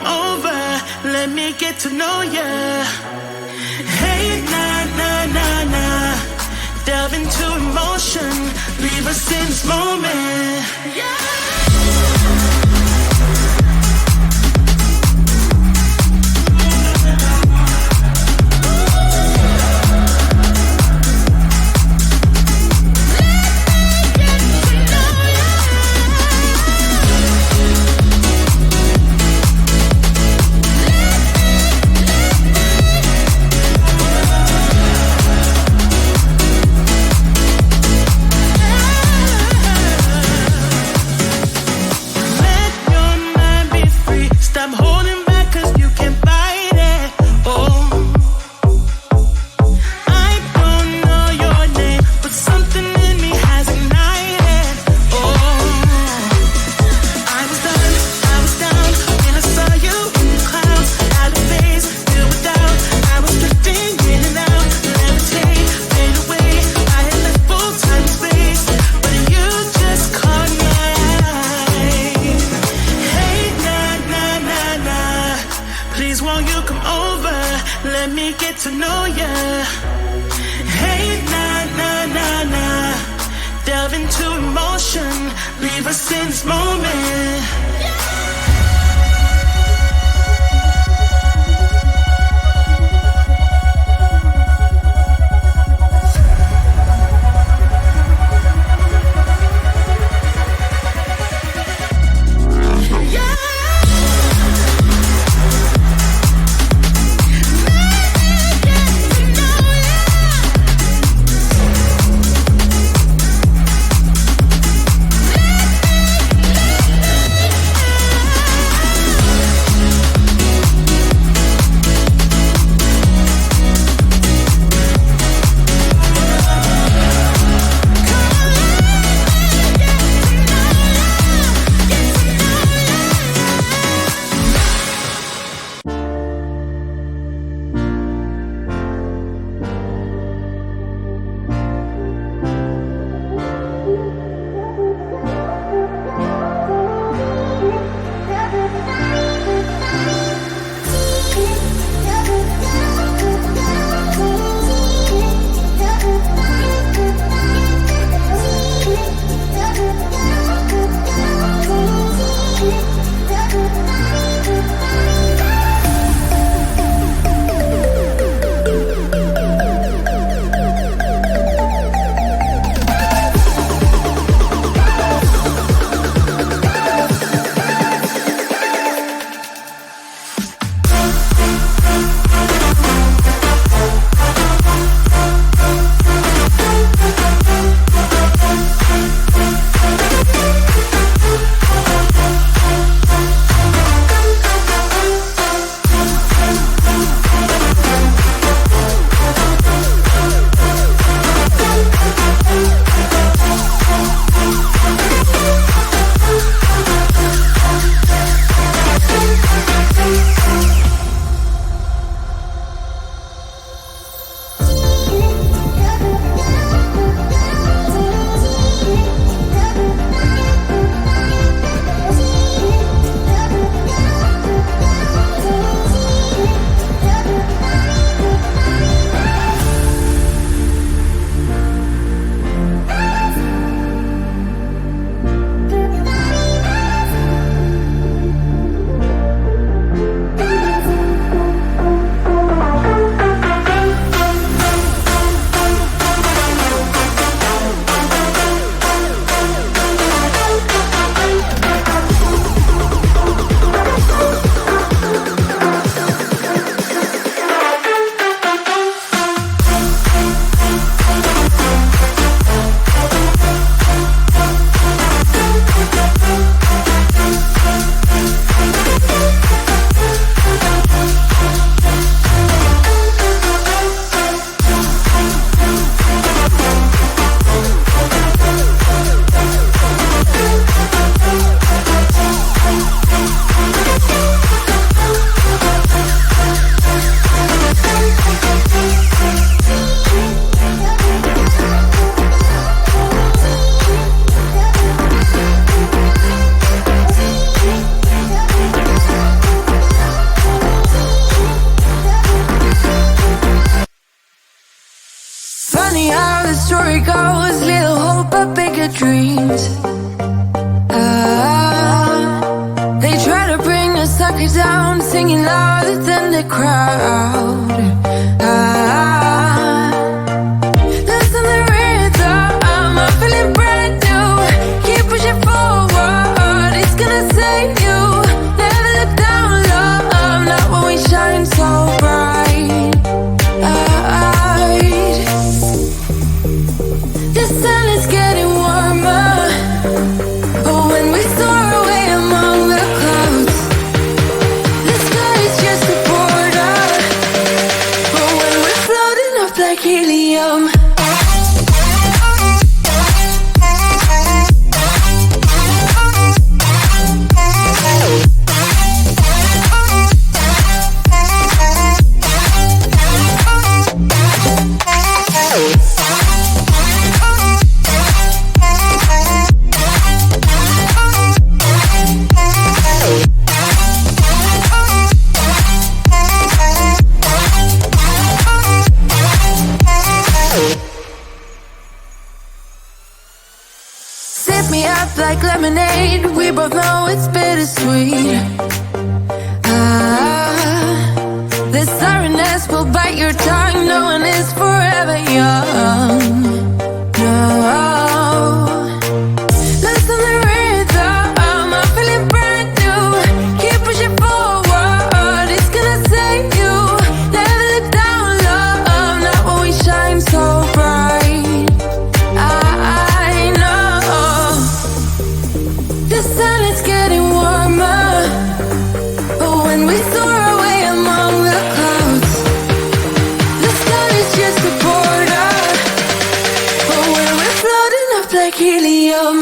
come over, let me get to know ya. Hey, nah, nah, nah, nah. Delve into emotion, leave us in this moment. story goes, little hope but bigger dreams. They try to bring a sucker down, singing louder than the crowd. Listen the rhythm, I'm feeling brand new. Keep pushing forward, it's gonna save you. Never look down, love, not when we shine so bright. The sun is getting warmer, but when we soar away among the clouds, the sky is just a border. But when we're floating up like helium, sip me up like lemonade. We both know it's bittersweet. The sorrowness will bite your tongue. No one is forever young. No. Listen the rhythm, I'm feeling brand new. Keep pushing forward, it's gonna save you. Never look down, love, not when we shine so bright. I know the sun is getting warmer, but when we soar away among the clouds, the sky is just a border. But when we're floating up like helium,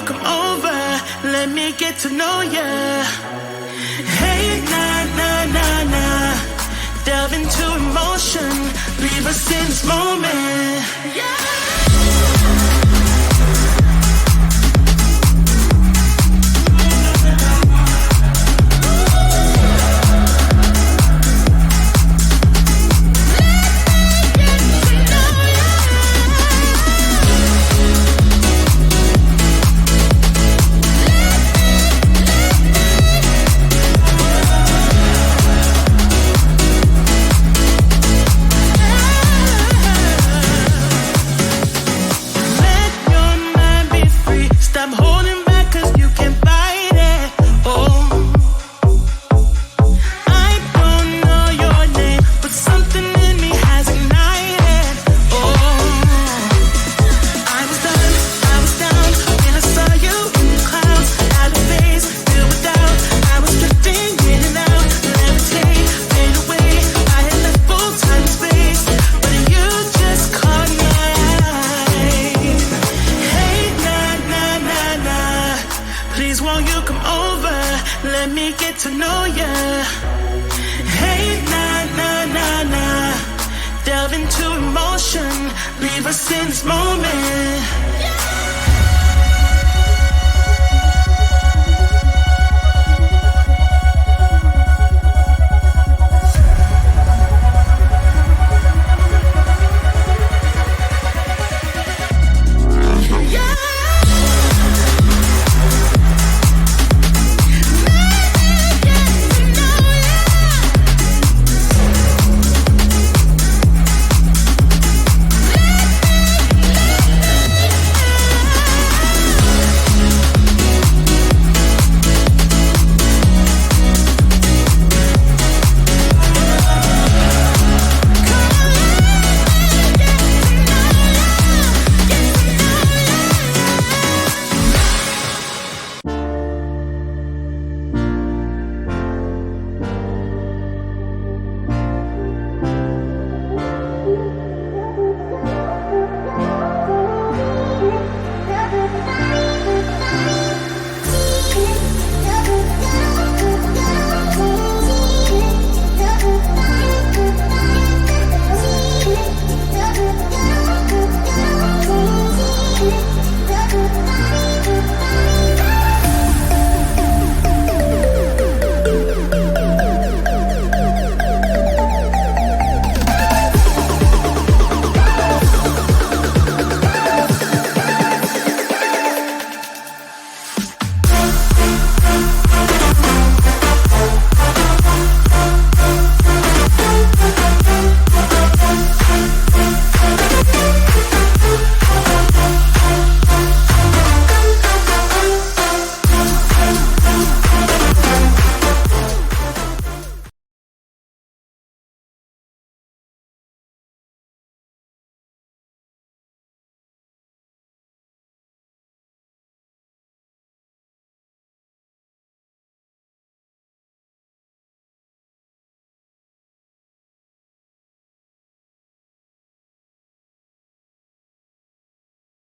come over? Let me get to know ya. Hey, nah, nah, nah, nah. Delve into emotion. Leave us in this moment. Yeah. Leave us in this moment.